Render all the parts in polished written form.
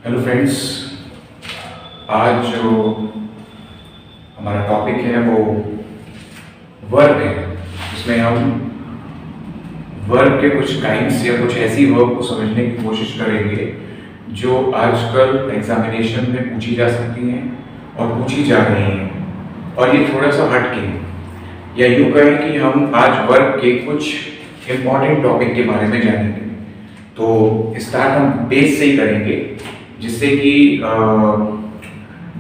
Hello friends, आज जो हमारा टॉपिक है वो वर्ब है। इसमें हम वर्ब के कुछ काइंड्स या कुछ ऐसी वर्ब को समझने की कोशिश करेंगे जो आजकल एग्जामिनेशन में पूछी जा सकती हैं और पूछी जा रही हैं, और ये थोड़ा सा हटके है, या यूँ कहें कि हम आज वर्ब के कुछ इम्पॉर्टेंट टॉपिक के बारे में जानेंगे। तो स्टार्ट हम बेस से ही करेंगे, जिससे कि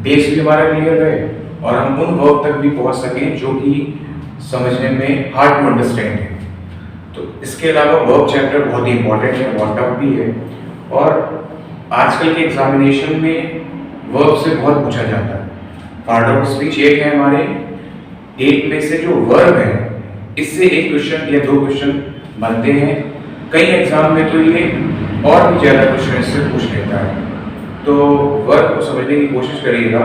बेस भी हमारा क्लियर रहे और हम उन वर्ब तक भी पहुंच सकें जो कि समझने में हार्ड टू अंडरस्टैंड है। तो इसके अलावा वर्ब चैप्टर बहुत ही इंपॉर्टेंट है, बहुत टफ भी है, और आजकल के एग्जामिनेशन में वर्ब से बहुत पूछा जाता है। पार्ट ऑफ स्पीच एक है हमारे, एक में से जो वर्ब है इससे एक क्वेश्चन या दो क्वेश्चन बनते हैं। कई एग्जाम में तो ये और भी ज़्यादा क्वेश्चन इससे पूछ लेता है। तो वर्ब को समझने की कोशिश करिएगा।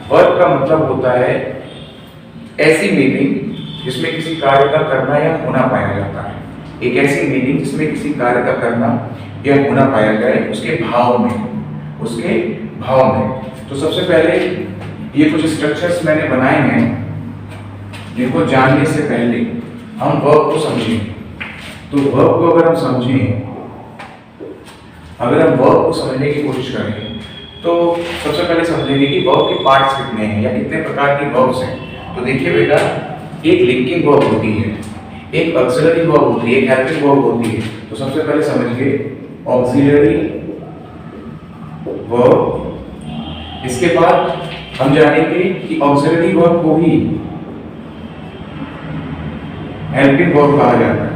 वर्ब का मतलब होता है ऐसी मीनिंग जिसमें किसी कार्य का करना या होना पाया जाता है। एक ऐसी मीनिंग जिसमें किसी कार्य का करना या होना पाया जाए उसके भाव में, उसके भाव में। तो सबसे पहले ये कुछ स्ट्रक्चर्स मैंने बनाए हैं जिनको जानने से पहले हम वर्ब को समझें। तो वर्ब को अगर हम समझें, अगर हम वर्ब को समझने की कोशिश करें तो सबसे पहले समझेंगे कि वर्ब के पार्ट्स कितने हैं या कितने प्रकार की वर्ब्स हैं। तो देखिए बेटा, एक लिंकिंग वर्ब होती है, एक ऑक्सिलरी वर्ब होती है, एक हेल्पिंग वर्ब होती है। तो सबसे पहले समझिए ऑक्सिलरी वर्ब। इसके बाद हम जानेंगे कि ऑक्सिलरी वर्ब को ही हेल्पिंग वर्ब कहा जाता है।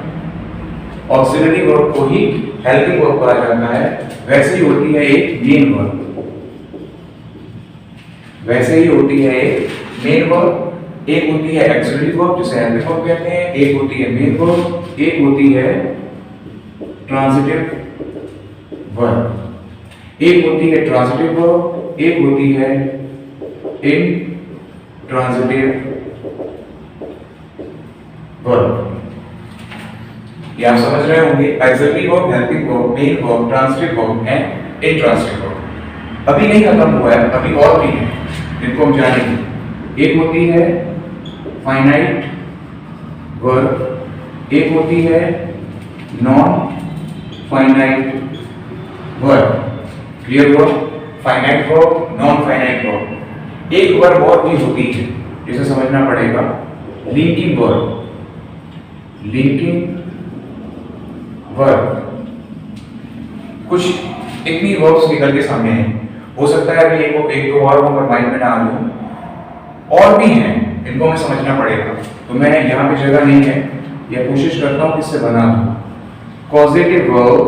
ऑक्सिलरी वर्ब को ही हेल्पिंग वर्ब कहा जाता है। वैसे ही होती है एक मेन वर्ब, वैसे ही होती है एक मेन वर्ब। एक होती है ऑक्सिलरी वर्ब जिसे हेल्पिंग वर्ब कहते हैं, एक होती है मेन वर्ब, एक होती है ट्रांजिटिव वर्ब। एक होती है ट्रांजिटिव वर्ब, एक होती है इंट्रांजिटिव वर्ब। ये आप समझ रहे होंगे, auxiliary verb, helping verb, main verb, transitive verb and intransitive verb. अभी नहीं खत्म हुआ है, अभी और भी है जिनको हम जानेंगे। एक होती है फाइनाइट वर्ब, एक होती है नॉन फाइनाइट वर्ब। क्लियर हुआ? Finite verb, non finite verb. एक वर्ब और भी होती है जिसे समझना पड़ेगा, लिंकिंग वर्ब। Linking verb. कुछ इतनी वर्ब्स निकल के सामने हैं, हो सकता है अभी एक दो और मैं माइंड में ना आ लूं, और भी हैं इनको हमें समझना पड़ेगा। तो मैं यहाँ पे जगह नहीं है, या कोशिश करता हूँ किससे बना दूं। Causative verb,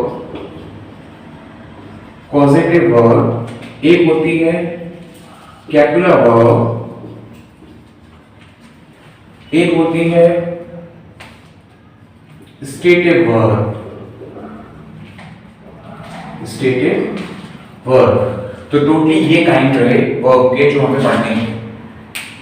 causative verb. एक होती है कैपुलर वर्ब, एक होती है स्टेटिव वर्ब। Stative verb. तो टोटली ये काइंड रहे वर्ब के जो हमें पढ़ने हैं।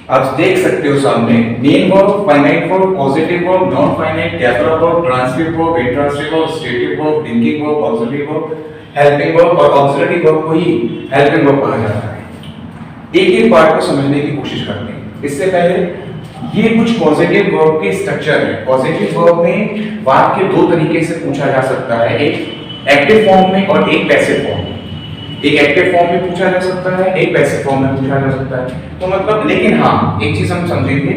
आप देख सकते हो सामने main verb, finite verb, positive verb, non finite, copular verb, transitive verb, intransitive verb, stative verb, linking verb, auxiliary verb, helping verb, और ऑक्सिलरी वर्ब को ही हेल्पिंग वर्ब कहा जाता है। एक एक पार्ट को समझने की कोशिश करते हैं। इससे पहले ये कुछ पॉजिटिव वर्ब के स्ट्रक्चर है। पॉजिटिव वर्ब में वाक्य दो तरीके से पूछा जा सकता है, एक एक्टिव फॉर्म में और एक पैसिव फॉर्म में। एक एक्टिव फॉर्म में पूछा जा सकता है, एक पैसिव फॉर्म में पूछा जा सकता है। तो मतलब, लेकिन हाँ एक चीज हम समझेंगे,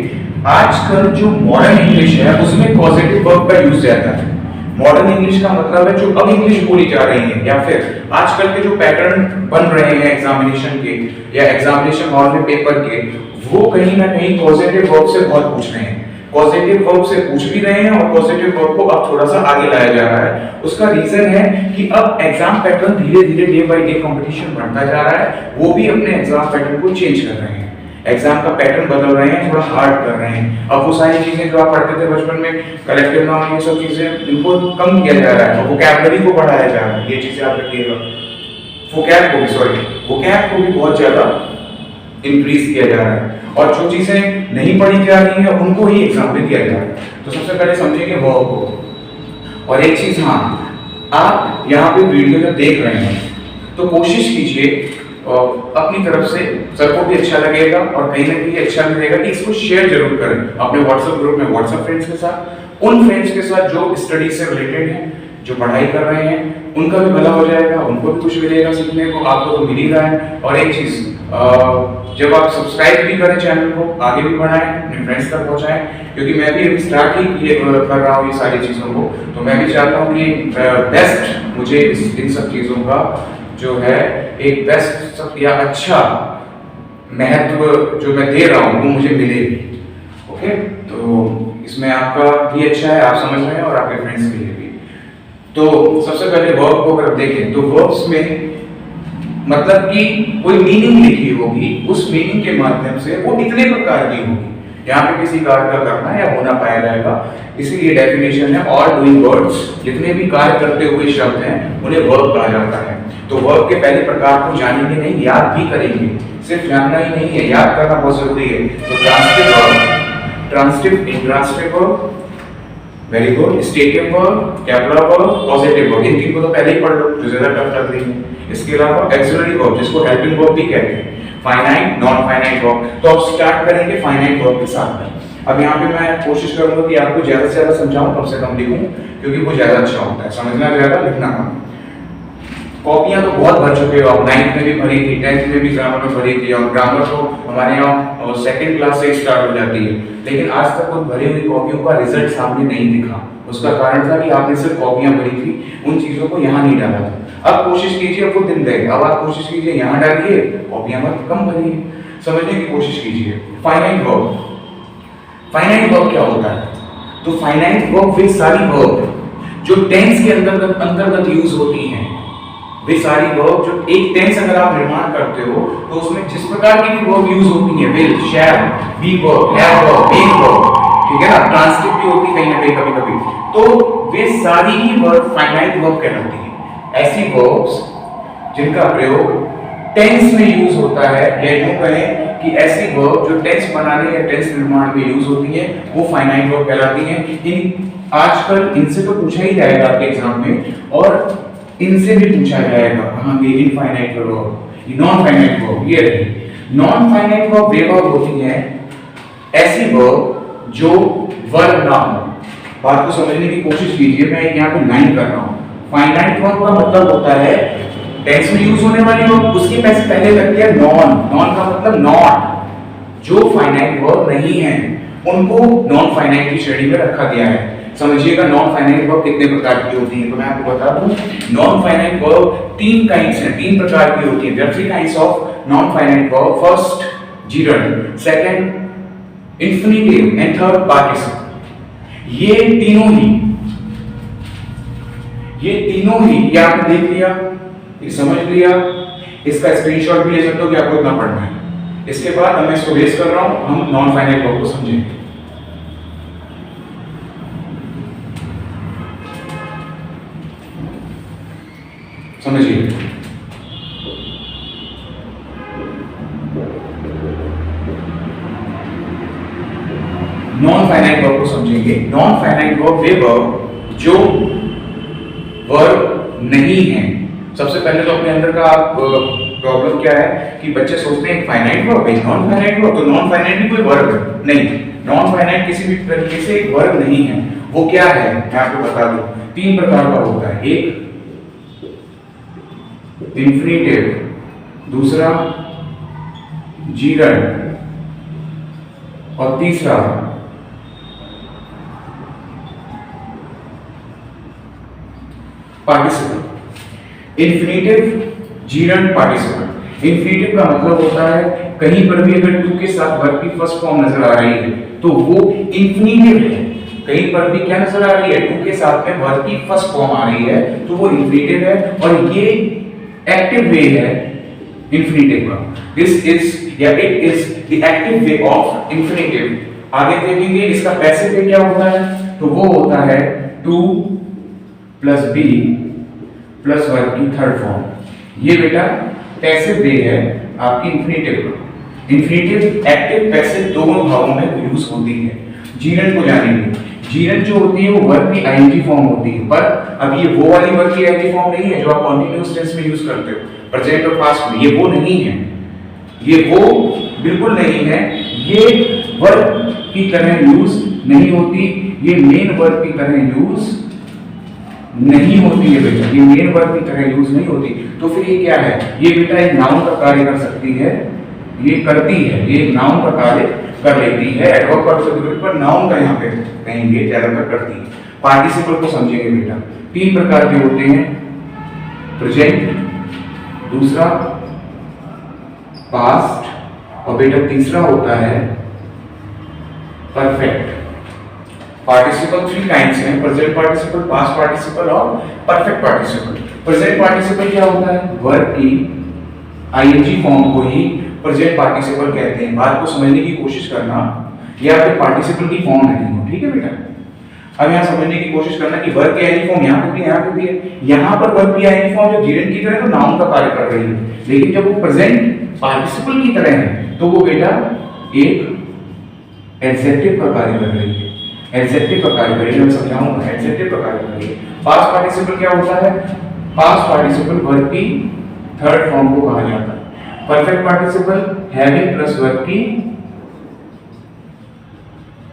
आजकल जो मॉडर्न इंग्लिश है उसमें पॉजिटिव वर्ब का यूज ज्यादा है। मॉडर्न इंग्लिश का मतलब है जो अब इंग्लिश बोली जा रही है, या फिर आजकल के जो पैटर्न बन रहे हैं एग्जामिनेशन के या एग्जामिनेशन हॉल में पेपर के, वो कहीं ना कहीं पॉजिटिव वर्ब से बहुत पूछ रहे हैं। पॉजिटिव वर्ब से पूछ भी रहे हैं और पॉजिटिव वर्ब को अब थोड़ा सा आगे लाया जा रहा है। उसका रीजन है कि अब एग्जाम पैटर्न धीरे धीरे डे बाय डे कंपटीशन बढ़ता जा रहा है, वो भी अपने एग्जाम पैटर्न को चेंज कर रहे हैं। एग्जाम का पैटर्न बदल रहे हैं, थोड़ा हार्ड कर रहे हैं। अब वो सारी चीजें जो आप पढ़ते थे बचपन में, कलेक्टिव नाउन, ये सब चीजें, इनको कम किया जा रहा है, वोकैबुलरी को बढ़ाया जा रहा है। ये चीजें आप रखिएगा। वोकैब को भी बहुत ज्यादा इंक्रीज किया जा रहा है, और जो चीजें नहीं पढ़ी जा रही हैं उनको ही एग्जाम में दिया जा रहा है। तो सबसे पहले समझेंगे वर्ब को। और एक चीज, हाँ, आप यहाँ पे वीडियो जो देख रहे हैं तो तो कोशिश कीजिए अपनी तरफ से, सबको भी अच्छा लगेगा और कहीं ना कहीं अच्छा लगेगा कि इसको शेयर जरूर करें अपने व्हाट्सएप ग्रुप में, व्हाट्सएप फ्रेंड्स के साथ, उन फ्रेंड्स के साथ जो स्टडी से रिलेटेड हैं, जो पढ़ाई कर रहे हैं, उनका भी भला हो जाएगा, उनको भी कुछ मिलेगा सीखने को, आपको तो मिल ही रहा है। और एक चीज, जब आप सब्सक्राइब भी करें चैनल को, आगे भी बढ़ाएं, अपने फ्रेंड्स तक पहुंचाएं, क्योंकि मैं भी अभी स्टार्ट ही कर रहा हूँ ये सारी चीज़ों को, तो मैं भी चाहता हूँ कि बेस्ट मुझे इन सब चीज़ों का जो है एक बेस्ट या अच्छा महत्व जो मैं दे रहा हूँ वो मुझे मिले भी। ओके, तो इसमें आपका भी अच्छा है, आप समझ रहे हैं, और आपके फ्रेंड्स के लिए भी। तो सबसे पहले वर्ब को अगर देखें तो वर्ब्स में मतलब कि कोई मीनिंग लिखी होगी, उस मीनिंग के माध्यम से वो इतने प्रकार की होगी। यहाँ पे किसी कार्य का करना या होना पाया जाएगा, इसीलिए डेफिनेशन है ऑल डूइंग वर्ड्स, जितने भी कार्य करते हुए शब्द हैं उन्हें वर्ब कहा जाता है। तो वर्ब के पहले प्रकार को जानेंगे नहीं, याद भी करेंगे, सिर्फ जानना ही नहीं है, याद करना बहुत जरूरी है। तो transitive verb, transitive, intransitive verb, very good, stative verb, copular verb, positive verb, इन तीन को तो पहले ही पढ़ लो जो ज्यादा टफ लग रही है। इसके अलावा एक्सिलरी वर्ब, जिसको हेल्पिंग वर्ब भी कहते हैं, फाइनाइट, नॉन फाइनाइट वर्ब। तो अब स्टार्ट करेंगे फाइनाइट वर्ब के साथ में। अब यहाँ पे मैं कोशिश करूंगा कि आपको ज्यादा से ज्यादा समझाऊं, कम से कम लिखूं, क्योंकि वो ज्यादा अच्छा होता है, समझना ज्यादा, लिखना कम। कॉपियां तो बहुत भर चुके हो आप, 9th में भी भरी थी, 10th में भी ग्रामर में भरी थी, और ग्रामर तो हमारे यहाँ सेकंड क्लास से स्टार्ट हो जाती है, लेकिन आज तक उन भरी हुई कॉपियों का रिजल्ट सामने नहीं दिखा। उसका कारण था कि आपने सिर्फ कॉपियां भरी थी, उन चीजों को यहाँ नहीं डाला था। अब कोशिश कीजिए, अब वो दिन गए, अब आप कोशिश कीजिए यहाँ डालिए, कॉपियां मत कम भरिए, समझने की कोशिश कीजिए। फाइनाइट वर्ब, फाइनाइट वर्ब क्या होता है? तो फाइनाइट वर्ब वे सारी वर्ब जो टेंस के अंतर्गत यूज होती हैं, वे सारी वर्ब जो एक टेंस अगर आप निर्माण करते हो तो उसमें जिस प्रकार की भी वर्ब यूज होती है, will, shall, be verb, have verb, being verb, ठीक है ना, ट्रांसलेट भी होती है कहीं ना कहीं कभी-कभी, तो वे सारी ही वर्ब फाइनाइट वर्ब कहलाती है। ऐसी वर्ब्स जिनका प्रयोग टेंस में यूज होता है, या यूं कहें कि ऐसी वर्ब जो टेंस बनाने या टेंस निर्माण में यूज होती है, वो फाइनाइट वर्ब कहलाती हैं। इन आजकल इनसे तो पूछा ही जाएगा आपके एग्जाम में, और इनसे भी पूछा जाएगा, हाँ ये infinite verb, non finite verb, ये रही। नॉन फाइनाइट वर्ब वे वर्ब होती है ऐसी वर्ब जो वर्ब ना हो। बात को समझने की कोशिश कीजिए, मैं यहाँ पे लाइन कर रहा हूँ। फाइनाइट वर्ब का मतलब होता है टेंस में यूज होने वाली वर्ब, उसके पहले लगती है नॉन, नॉन का मतलब नॉट, जो फाइनाइट वर्ब नहीं है उनको नॉन फाइनाइट की श्रेणी में रखा गया है। समझिएगा नॉन फाइनाइट वर्ब कितने प्रकार की होती है, तो मैं आपको बता दूं, नॉन फाइनाइट वर्ब तीन काइंड्स हैं, तीन प्रकार की होती है। There are three kinds of non finite verb, first gerund, second infinitive and third participle. ये तीनों ही ये आपने देख लिया, ये समझ लिया, इसका स्क्रीनशॉट भी ले सकते हो कि आपको इतना पढ़ना है। इसके बाद मैं इसको बेस कर रहा हूं, हम नॉन फाइनाइट वर्ब को समझेंगे। समझिए, नॉन फाइनाइट वर्ब को समझेंगे। नॉन फाइनाइट वर्ब वे वर्ब जो वर्ब नहीं है। सबसे पहले तो अपने अंदर का प्रॉब्लम क्या है कि बच्चे सोचते हैं फाइनाइट वर्ब है, नॉन फाइनाइट वर्ब, तो नॉन फाइनाइट भी कोई वर्ब है नहीं, नॉन फाइनाइट किसी भी तरीके से एक वर्ब नहीं है। वो क्या है मैं आपको बता दूं, तीन प्रकार का होता है। एक इंफिनिटिव, दूसरा जीरंड, और तीसरा participle. Infinitive, gerund, participle. Infinitive का मतलब होता है कहीं पर भी अगर टू के साथ वर्ब की फर्स्ट फॉर्म नजर आ रही है तो वो इंफिनिटिव है। कहीं पर भी क्या नजर आ रही है, टू के साथ में वर्ब की फर्स्ट फॉर्म आ रही है तो वो इंफिनिटिव है, और ये एक्टिव वे है इंफिनिटिव का। दिस इज या it is the active way of infinitive. आगे देखेंगे इसका पैसिव वे क्या होता है, तो वो होता है to plus be plus verb की थर्ड फॉर्म। ये बेटा पैसिव वे है आपकी इंफिनिटिव का। इंफिनिटिव एक्टिव पैसिव दोनों भावों में यूज होती है। जीरंड को जानेंगे। जीरन जो होती है वो वर्ब की आईएनजी फॉर्म होती है, पर अब ये वो वाली वर्ब की आईएनजी फॉर्म नहीं है जो आप कंटीन्यूअस टेंस में यूज करते हो प्रेजेंट और पास्ट में, ये वो नहीं है, ये वो बिल्कुल नहीं है, ये वर्ब की तरह यूज नहीं होती, ये मेन वर्ब की तरह यूज नहीं होती है बेटा, ये मेन वर्ब की तरह यूज नहीं होती। तो फिर ये क्या है, ये बेटा एक नाउन का कार्य कर सकती है, ये करती है, ये नाउन का कार्य कर लेती है, एडवर्ब पार्टिसिपल पर नाउन का यहाँ पे कहेंगे ज्यादातर करती है। पार्टिसिपल को समझेंगे बेटा, तीन प्रकार के होते हैं, प्रेजेंट, दूसरा पास्ट और बेटा तीसरा होता है परफेक्ट। पार्टिसिपल थ्री काइंड्स हैं, प्रेजेंट पार्टिसिपल, पास्ट पार्टिसिपल और परफेक्ट पार्टिसिपल। प्रेजेंट पार्टिसिपल क्या होता है, वर्ब की आईएनजी फॉर्म को ही प्रेजेंट पार्टिसिपल कहते हैं। बात को समझने की कोशिश करना, ये आपके पार्टिसिपल की फॉर्म है तीनों, ठीक है बेटा। अब यहाँ समझने की कोशिश करना कि वर्ब की आईएनजी फॉर्म यहाँ पे भी, यहाँ पे भी है। यहाँ पर वर्ब की आईएनजी फॉर्म जब जीरन की तरह तो नाउन का कार्य कर रही है, लेकिन जब वो प्रेजेंट पार्टिसिपल की तरह है तो वो बेटा एक एडजेक्टिव का कार्य कर रही है, एडजेक्टिव का कार्य कर रही है, मैं समझाऊंगा, एडजेक्टिव का कार्य कर रही है। पास्ट पार्टिसिपल क्या होता है, पास्ट पार्टिसिपल वर्ब की थर्ड फॉर्म को कहा जाता है। Perfect participle having plus verb की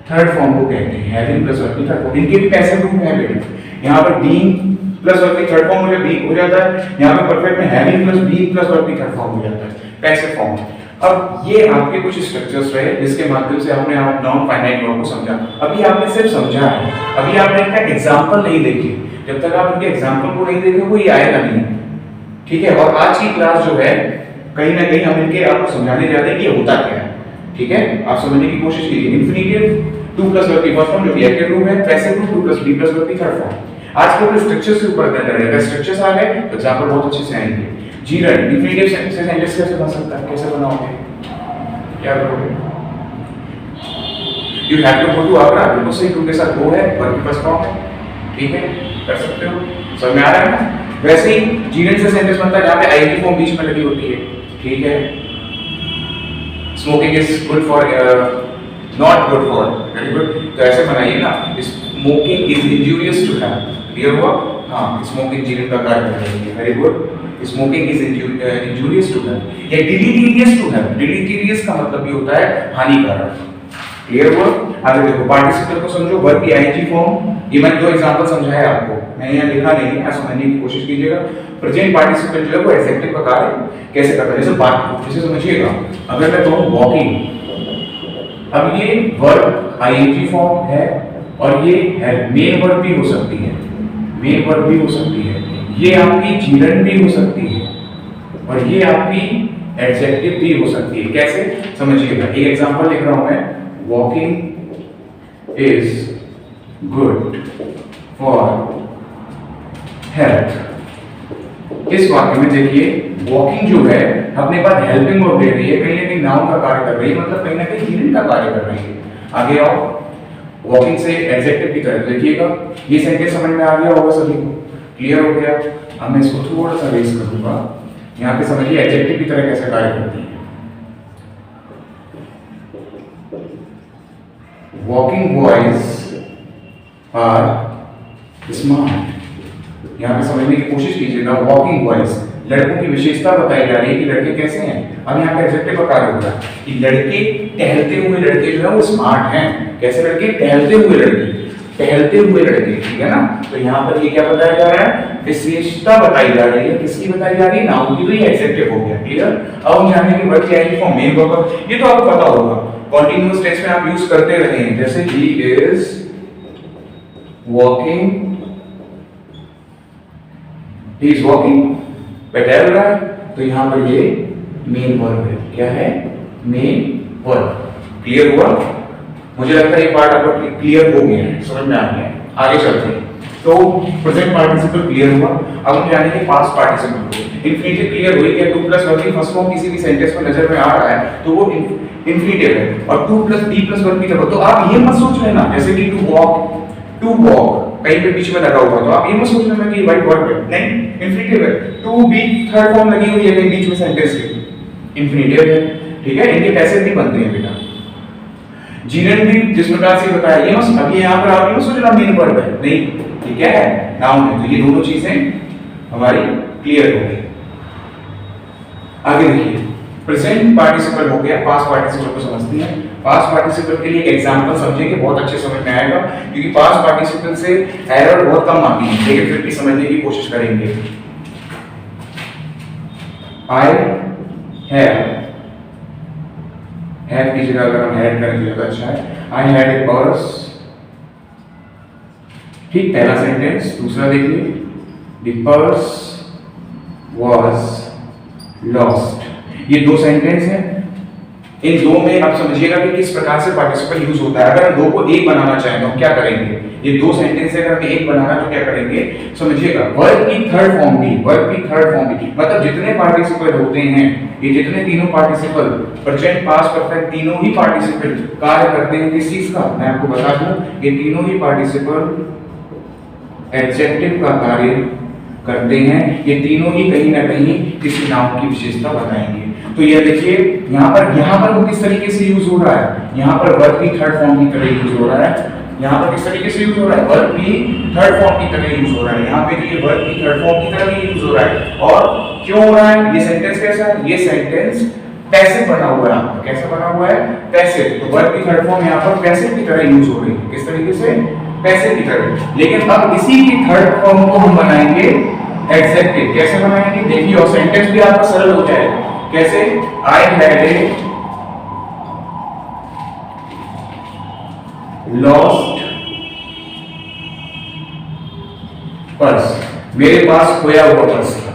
थर्ड फॉर्म को कहते हैं, हैविंग प्लस वर्ब की थर्ड फॉर्म। इनके भी पैसिव रूप है बेटा, यहाँ पर बीइंग प्लस वर्ब की थर्ड फॉर्म हो जाता है, यहाँ पे परफेक्ट में having plus being plus verb की थर्ड फॉर्म हो जाता है, पैसिव फॉर्म। अब ये आपके कुछ स्ट्रक्चर्स रहे जिसके माध्यम से आपने नॉन फाइनाइट वर्ब को समझा। अभी आपने सिर्फ समझा है, अभी आपने इनका एग्जांपल नहीं देखे। जब तक आप इनके एग्जांपल को नहीं देखेंगे ये आएगा नहीं, ठीक है। और आज की क्लास जो है कहीं ना कहीं हम इनके आपको समझाने जा रहे हैं कि ये होता क्या है, ठीक है। आप समझने की कोशिश कीजिए। इंफिनिटिव 2 प्लस वर्ब की फर्स्ट फॉर्म जो कि एक्टिव रूप है, पैसिव रूप 2 प्लस बी प्लस वर्ब की थर्ड फॉर्म। आज के ऊपर स्ट्रक्चर से ऊपर ध्यान रहेगा, स्ट्रक्चर्स आ गए तो एग्जांपल बहुत अच्छे से आएंगे। जीरन इंफिनिटिव सेंटेंस कैसे बन सकता है, कैसे बनाओगे, क्या करोगे? You have to go to Agra, बिल्कुल सही, टू के साथ गो है, वर्ब की फर्स्ट फॉर्म है, ठीक है, कर सकते हो, समझ में आ रहा है ना। वैसे ही जीरन से सेंटेंस बनता है जहां पे आईएनजी फॉर्म बीच में लगी होती है, ठीक है। Smoking is good for not good for, very good, तो ऐसे बनाइए ना, smoking is injurious to health, clear हुआ? हाँ, स्मोकिंग जीरन का कार्य कर रही है, very good. Smoking is injurious to health या डिलीटेरियस टू हेल्थ। डिलीटेरियस का मतलब भी होता है हानिकारक, क्लियर हुआ? आगे देखो, पार्टिसिपल को समझो, वर्ब की आईएनजी फॉर्म, ये मैंने 2 एग्जांपल समझाया आपको, मैंने यहाँ लिखा नहीं है, समझने की कोशिश कीजिएगा। प्रेजेंट पार्टिसिपल जो है वो एडजेक्टिव का कार्य कैसे करता है, जैसे बात, जैसे समझिएगा, अगर मैं कहूँ वॉकिंग, अब ये वर्ब आईएनजी फॉर्म है और ये है मेन वर्ब भी हो सकती है, मेन वर्ब भी हो सकती है, ये आपकी जीरन भी हो सकती है और ये आपकी एडजेक्टिव भी हो सकती है। कैसे समझिएगा, एक एग्जांपल लिख रहा हूं मैं, walking is good for health. इस वाक्य में देखिए वॉकिंग जो है अपने पास हेल्पिंग वर्ब ले रही है, कहीं ना कहीं नाउन का कार्य कर रही है, मतलब कहीं ना कहीं जीरन का कार्य कर रही है। आगे आओ, वॉकिंग से एडजेक्टिव की तरफ देखिएगा, ये सेंटेंस समझ में आ गया होगा सभी को, क्लियर हो गया? अब मैं इसको थोड़ा सा रेज करूंगा, यहाँ पे समझिए एडजेक्टिव की तरह कैसे कार्य करती है। वॉकिंग बॉयज आर स्मार्ट, यहाँ पे समझने की कोशिश कीजिएगा। वॉकिंग बॉयज, लड़कों की विशेषता बताई जा रही है कि लड़के कैसे हैं। अब यहाँ पे एडजेक्टिव का कार्य होता है कि लड़के, टहलते हुए लड़के जो है वो स्मार्ट हैं। कैसे लड़के? टहलते हुए लड़के, टहलते हुए लड़के, ठीक है ना। तो यहाँ पर ये क्या बताया जा रहा है, विशेषता बताई जा रही है। किसकी बताई जा रही है? नाउन की, तो ये एडजेक्टिव हो गया, क्लियर। अब हम जानेंगे कि वर्ब की आईएनजी फॉर्म मेन वर्ब, ये तो आपको पता होगा, कंटीन्यूअस टेंस में आप यूज करते रहे हैं, जैसे ही is walking, he is walking, वह टहल रहा है, तो यहाँ पर ये मेन वर्ब है। क्या है? Main verb. क्लियर हुआ? मुझे लगता है ये पार्ट आपको क्लियर हो गया है, समझ में आ गया है। आगे चलते हैं। तो प्रेजेंट पार्टिसिपल क्लियर हुआ, अब हम जानेंगे पास्ट पार्टिसिपल को। इंफिनिटिव क्लियर हो गया, 2 प्लस वर्ब की फर्स्ट फॉर्म किसी भी सेंटेंस में नजर में आ रहा है तो वो इंफिनिटिव है, और 2 प्लस बी प्लस वर्ब की तरफ। तो आप ये मत सोच लेना जैसे कि टू वॉक कहीं पे बीच में लगा हुआ, तो आप ये मत सोच लेना कि वाइट वर्ब है, नहीं, इंफिनिटिव है। टू बी थर्ड फॉर्म लगी हुई है कहीं बीच में सेंटेंस के, इंफिनिटिव है, ठीक है। इनके पैसे भी बनते हैं बेटा। जिन्होंने जिस प्रकार से बताया, ये मत अभी यहाँ पर आपने सोचना मेन वर्ब है, नहीं, ये क्या है, नाउन है। तो ये दोनों चीजें हमारी क्लियर हो गई। आगे देखिए, प्रेजेंट पार्टिसिपल हो गया, पास्ट पार्टिसिपल को समझते हैं। पास्ट पार्टिसिपल के लिए एक एग्जांपल समझेंगे, बहुत अच्छे समझ में आएगा, क्योंकि पास्ट पार्टिसिपल से एरर बहुत कम आती है, लेकिन फिर भी समझने की कोशिश करेंगे। आई हैव की जगह अगर हम हैड करेंगे तो अच्छा है। आई हैड ए पर्स, ठीक, पहला सेंटेंस। दूसरा देखिए, द पर्स वाज लॉस्ट। ये दो सेंटेंस हैं। इन दो में आप समझिएगा कि किस प्रकार से पार्टिसिपल यूज होता है। अगर हम दो को एक बनाना चाहें तो हम क्या करेंगे, ये दो सेंटेंस से अगर हमें एक बनाना तो क्या करेंगे, समझिएगा, वर्ब की थर्ड फॉर्म भी, वर्ब की थर्ड फॉर्म भी, मतलब जितने पार्टिसिपल होते हैं, ये जितने तीनों पार्टिसिपल, प्रेजेंट, पास्ट, परफेक्ट, तीनों ही पार्टिसिपल कार्य करते हैं किस चीज का, मैं आपको बता दूं, ये तीनों ही पार्टिसिपल एडजेक्टिव का कार्य करते हैं। ये तीनों ही कहीं ना कहीं किसी नाउन की विशेषता बताएंगे। तो ये देखिए, यहाँ पर वो किस तरीके से यूज हो रहा है, यहाँ पर वर्ब की थर्ड फॉर्म की तरह यूज हो रहा है। यहाँ पर किस तरीके से यूज हो रहा है, वर्ब की थर्ड फॉर्म की तरह यूज हो रहा है। यहाँ पे ये वर्ब की थर्ड फॉर्म की तरह यूज हो रहा है। और क्यों हो रहा है, ये सेंटेंस कैसा है, ये सेंटेंस पैसिव बना हुआ है। कैसे बना हुआ है, पैसिव। तो वर्ब की थर्ड फॉर्म यहाँ पर पैसिव की तरह यूज हो रही है। किस तरीके से, पैसिव की तरह। लेकिन अब इसी की थर्ड फॉर्म को हम बनाएंगे एडजेक्टिव। कैसे बनाएंगे, देखिए, और सेंटेंस भी आपका सरल हो जाएगा। कैसे, I had a lost purse, मेरे पास खोया हुआ पर्स था।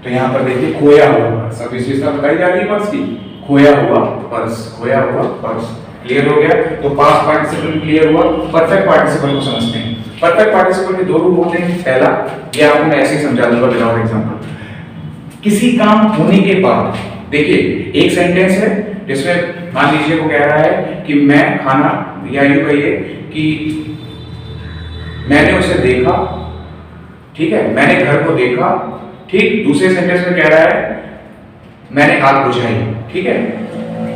तो यहां पर देखिए, खोया हुआ पर्स, अब विशेषता बताई जा रही है पर्स की, खोया हुआ पर्स, खोया हुआ पर्स। क्लियर हो गया। तो पास्ट पार्टिसिपल क्लियर हुआ। परफेक्ट पार्टिसिपल को समझते हैं। परफेक्ट पार्टिसिपल के दो रूप होते हैं। पहला, ये आपको मैं ऐसे ही समझा दूंगा विदाउट एग्जांपल। किसी काम होने के बाद, देखिए, एक सेंटेंस है जिसमें मान लीजिए वो कह रहा है कि मैं खाना, या यूं कहिए कि मैंने उसे देखा, ठीक है, मैंने घर को देखा, ठीक। दूसरे सेंटेंस में कह रहा है मैंने आग बुझाई, ठीक है,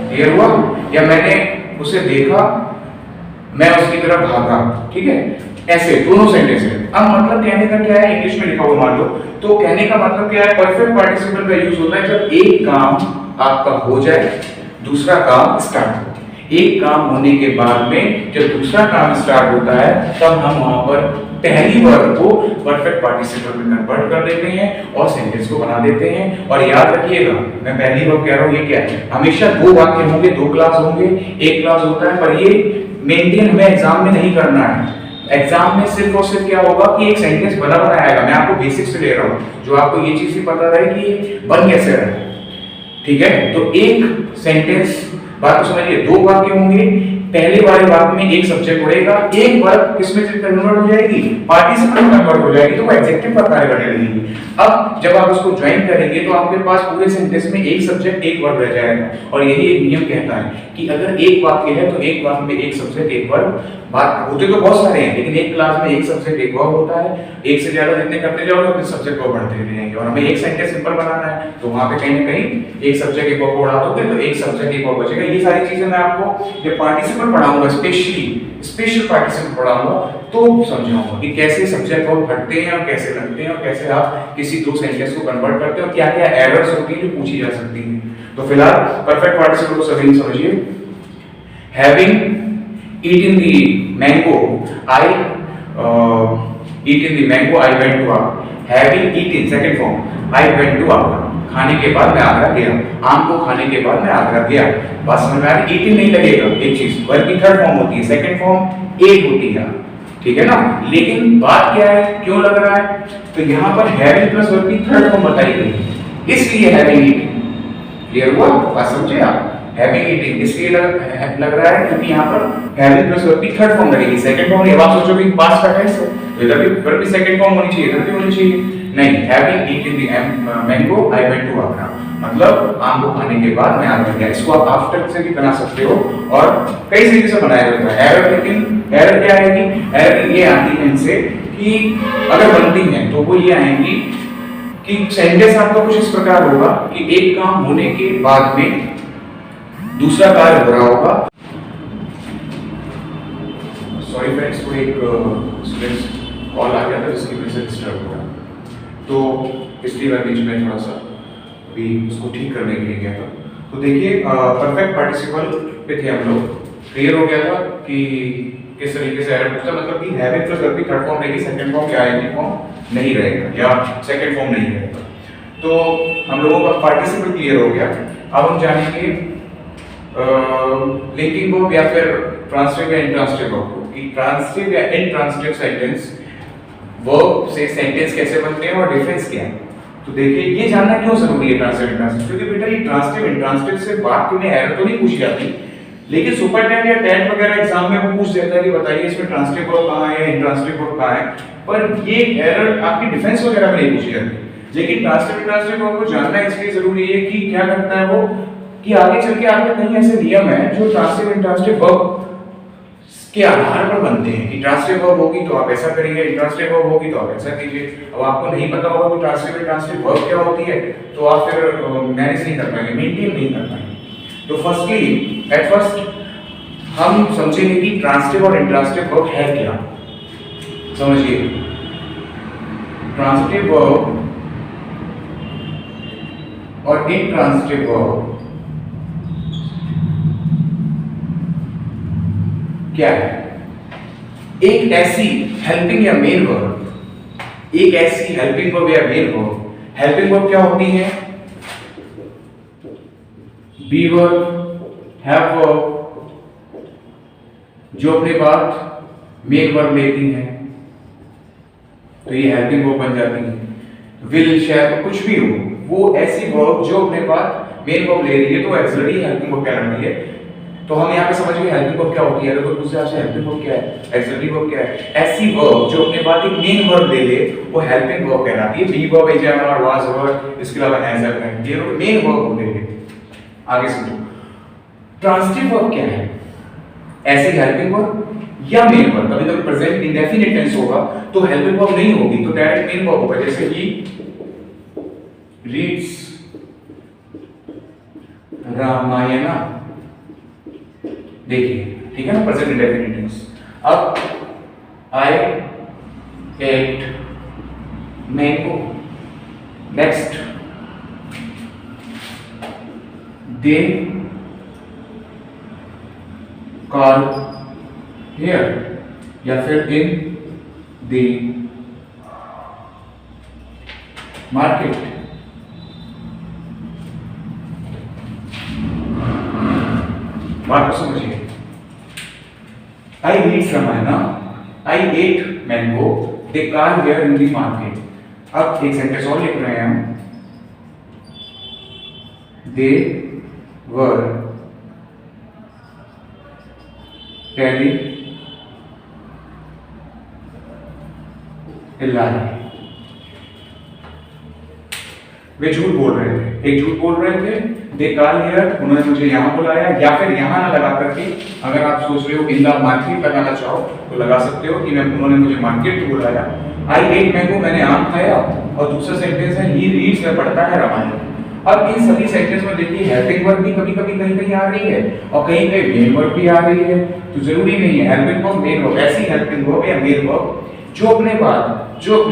क्लियर हुआ। या मैंने उसे देखा, मैं उसकी तरफ भागा, ठीक है। ऐसे दोनों सेंटेंस है। अब मतलब कहने का क्या है, इंग्लिश में लिखा हुआ मान लो, तो कहने का मतलब क्या है, परफेक्ट पार्टिसिपल का यूज होता है जब एक काम आपका हो जाए, दूसरा काम स्टार्ट हो। एक काम होने के बाद में जब दूसरा काम स्टार्ट होता है, तब हम वहां पर पहली वर्ब को परफेक्ट पार्टिसिपल में कन्वर्ट कर देते हैं और सेंटेंस को बना देते हैं। और याद रखिएगा, मैं पहली वर्ब कह रहा हूं, ये क्या है, हमेशा दो वाक्य होंगे, दो क्लास होंगे, एक क्लास होता है, पर ये मेंटेन हमें एग्जाम में नहीं करना है। एग्जाम में सिर्फ और सिर्फ क्या होगा कि एक सेंटेंस बना आएगा। मैं आपको बेसिक्स से ले रहा हूं, जो आपको ये चीज भी पता रहे कि बन कैसे रहा है, ठीक है। तो एक सेंटेंस, बात को समझिए, दो वाक्य होंगे, पहले वाले वाक्य में एक सब्जेक्ट रहेगा, एक वर्ब किसमें से कन्वर्ट हो जाएगी, पार्टिसिपल में कन्वर्ट हो जाएगी, तो वो एडजेक्टिव का कार्य करने लगेगी। अब जब आप उसको ज्वाइन करेंगे तो आपके पास पूरे सेंटेंस में एक सब्जेक्ट एक वर्ब रह जाएगा। और यही एक नियम कहता है कि अगर एक वाक्य है तो एक वाक्य में एक सब्जेक्ट एक वर्ब, बात होते तो बहुत सारे हैं, लेकिन एक क्लास में एक सब्जेक्ट एक वर्ब होता है। एक से ज्यादा जितने करते जाओगे उतने सब्जेक्ट वर्ब बढ़ते रहेंगे। और हमें एक सेंटेंस सिंपल बनाना है, तो वहां पे कहीं ना कहीं एक सब्जेक्ट एक वर्ब उड़ा दोगे तो एक सब्जेक्ट एक वर्ब बचेगा। ये सारी चीजें मैं आपको ये पार्टिसिपल पढ़ाऊंगा, स्पेशल पार्टिसिपल पढ़ाऊंगा, तो समझाऊंगा कि कैसे सब्जेक्ट वर्ब हटते हैं और कैसे लगते हैं और कैसे आप किसी दो सेंटेंस को कन्वर्ट करते हो, क्या क्या एरर्स होती हैं जो पूछी जा सकती हैं। तो फिलहाल परफेक्ट पार्टिसिपल को सभी समझिए। Having eaten the mango, I eaten the mango, I went to Agra. Having eaten, second form, I went to Agra. खाने के बाद मैं आगरा गया। आम को खाने के बाद मैं आगरा गया। बात समझ में आ रही? eaten नहीं लगेगा, एक चीज, वर्ब की थर्ड फॉर्म होती है, सेकंड फॉर्म ate होती है, ठीक है ना। लेकिन बात क्या है, क्यों लग रहा है, तो यहाँ पर having प्लस वर्ब की थर्ड फॉर्म बताई गई, इसलिए having eaten। क्लियर हुआ? बात समझे आप? हैविंग ईटिंग इसलिए लग रहा है क्योंकि यहाँ पर हैविंग प्लस वर्ब की थर्ड फॉर्म लगेगी। सेकंड फॉर्म ये बात सोचो कि पास्ट का टेंस है, तो इधर भी वर्ब की सेकंड फॉर्म होनी चाहिए, इधर भी होनी चाहिए। नहीं, having eaten the mango I went to Agra, मतलब आम को खाने के बाद मैं आगरा गया। इसको आप आफ्टर से भी बना सकते हो और कई तरीके से बनाया जाता है। एरर, लेकिन एरर क्या आएगी, एरर ये आती है इनसे कि अगर बनती है तो वो ये आएंगी कि सेंटेंस आपका कुछ इस प्रकार होगा कि एक काम होने के बाद में दूसरा कार्य हो रहा होगा, सॉरी फ्रेंड्स, थोड़े एक स्टूडेंट्स कॉल आ गया था जिसकी वजह से डिस्टर्ब हो रहा, तो इसलिए मैं बीच में थोड़ा सा भी उसको ठीक करने के लिए गया था। तो देखिए परफेक्ट पार्टिसिपल पे थे हम लोग, क्लियर हो गया था कि किस तरीके से एरर पूछता, मतलब कि हैव प्लस वर्ब की थर्ड फॉर्म रहेगी, सेकंड फॉर्म या आईएनजी फॉर्म नहीं रहेगा या सेकंड फॉर्म नहीं रहेगा। तो हम लोगों का पार्टिसिपल क्लियर हो गया। अब हम जानेंगे लिंकिंग वर्ब या फिर ट्रांसिटिव या इंट्रांसिटिव वर्ब कि ट्रांसिटिव या इंट्रांसिटिव सेंटेंस वर्ब से सेंटेंस कैसे बनते हैं और डिफरेंस क्या है। तो देखिए ये जानना क्यों जरूरी है ट्रांसिटिव इंट्रांसिटिव, क्योंकि बेटा ये ट्रांसिटिव इंट्रांसिटिव से बात में एरर तो नहीं पूछी जाती, लेकिन सुपर टेट या टेट वगैरह एग्जाम में वो पूछ देता है कि बताइए इसमें ट्रांसिटिव वर्ब कहां है, इंट्रांसिटिव वर्ब कहां है, पर ये एरर आपकी डिफेंस वगैरह में नहीं पूछी जाती। लेकिन ट्रांसिटिव इंट्रांसिटिव वर्ब को जानना इसलिए जरूरी है कि क्या करता है वो, कि आगे चल के आपके कहीं ऐसे नियम है जो ट्रांसिटिव इंट्रांसिटिव वर्ब के आधार पर बनते हैं कि ट्रांसिटिव वर्ब होगी तो आप ऐसा करिए, इंट्रांसिटिव वर्ब होगी तो आप ऐसा कीजिए। अब आपको नहीं पता होगा कि ट्रांसिटिव इंट्रांसिटिव वर्ब क्या होती है तो आप फिर मैनेज नहीं कर पाएंगे, मेंटेन नहीं कर पाएंगे। तो फर्स्टली एट फर्स्ट हम समझेंगे कि ट्रांसिटिव और इंट्रांसिटिव वर्ब है क्या। समझिए, ट्रांसिटिव वर्ब और इंट्रांसिटिव वर्ब क्या है? एक ऐसी हेल्पिंग या मेन वर्ब, एक ऐसी हेल्पिंग वर्ब या मेन वर्ब। हेल्पिंग वर्ब क्या होती है? बी वर्ब, हैव वर्ब, जो अपने बाद मेन वर्ब लेती है तो ये हेल्पिंग वर्ब बन जाती है। विल, शैल, कुछ भी हो, वो ऐसी वर्ब जो अपने बाद मेन वर्ब ले रही है तो एक्सिलरी हेल्पिंग वर्ब कहलाती है। तो हम यहाँ पे समझ गए हेल्पिंग वर्ब क्या होती है। अगर कोई पूछे आपसे हेल्पिंग वर्ब क्या है, एक्सिलरी वर्ब क्या है, ऐसी वर्ब जो अपने बाद एक मेन वर्ब ले ले वो हेल्पिंग वर्ब कहलाती है। Be verb, is, am, are, was verb, इसके अलावा हैज, हैव, ये मेन वर्ब ले ले। आगे समझो, ट्रांसिटिव वर्ब क्या है? ऐसी हेल्पिंग वर्ब या मेन वर्ब। कभी कभी प्रेजेंट इंडेफिनिट टेंस होगा तो हेल्पिंग वर्ब नहीं होगी तो डायरेक्ट मेन वर्ब होगा, जैसे ही रीड्स रामायण, देखिए ठीक है ना, प्रेजेंट इंडेफिनिट टेंस। अब I ate mango, next they call here या फिर इन द मार्केट। बात को समझिए, I eat Ramayana, I ate mango, they call here in the market. अब एक सेंटेंस और लिख रहे हैं हम, they were telling a lie. वे झूठ बोल रहे थे, एक झूठ बोल रहे थे। दे कॉल हियर, उन्होंने मुझे यहाँ बुलाया, या फिर यहाँ ना लगा करके अगर आप सोच रहे हो इन द मार्केट लगाना चाहो तो लगा सकते हो कि मैं उन्होंने मुझे मार्केट बुलाया। आई एट मैंगो, मैंने आम खाया। और दूसरा सेंटेंस है ही रीड्स, में पढ़ता है रामायण। अब इन सभी सेंटेंस में देखिए हेल्पिंग वर्ब भी कभी कभी कहीं कहीं आ रही है और कहीं कहीं मेन वर्ब भी आ रही है, तो जरूरी नहीं है हेल्पिंग वर्ब मेन वर्ब। ऐसी हेल्पिंग वर्ब या मेन वर्ब जो अपने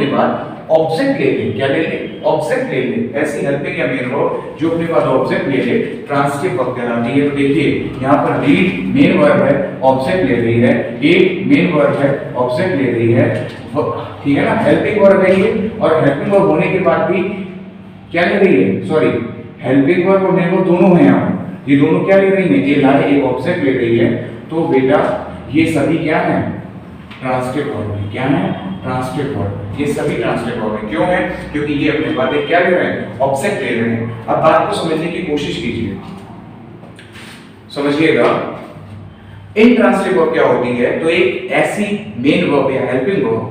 बाद ऑब्जेक्ट ले ले, क्या ले ले? ऑब्जेक्ट ले ले। ऐसी हेल्पिंग या मेन वर्ब जो अपने बाद ऑब्जेक्ट ले ले ट्रांसिटिव वर्ब कहलाती है। तो देखिए यहाँ पर रीड मेन वर्ब है, ऑब्जेक्ट ले रही है, एट मेन वर्ब है, ऑब्जेक्ट ले रही है, ठीक है ना, हेल्पिंग वर्ब है ये। और हेल्पिंग वर्ब होने के बाद भी क्या ले रही है? सॉरी, हेल्पिंग वर्ब और मेन वर्ब दोनों हैं यहाँ, ये दोनों क्या ले रही है? ये लाए एक ऑब्जेक्ट ले रही है। तो बेटा ये सभी क्या है? ट्रांसिटिव वर्ब है। क्या है? Transitive verb. ये सभी ट्रांसिटिव वर्ब है। क्यों है? क्योंकि ये अपने बाद क्या ले रहे हैं? ऑब्जेक्ट ले रहे हैं। अब बात को समझने की कोशिश कीजिए, समझिएगा। इंट्रांसिटिव वर्ब क्या होती है? तो एक ऐसी मेन वर्ब या हेल्पिंग वर्ब,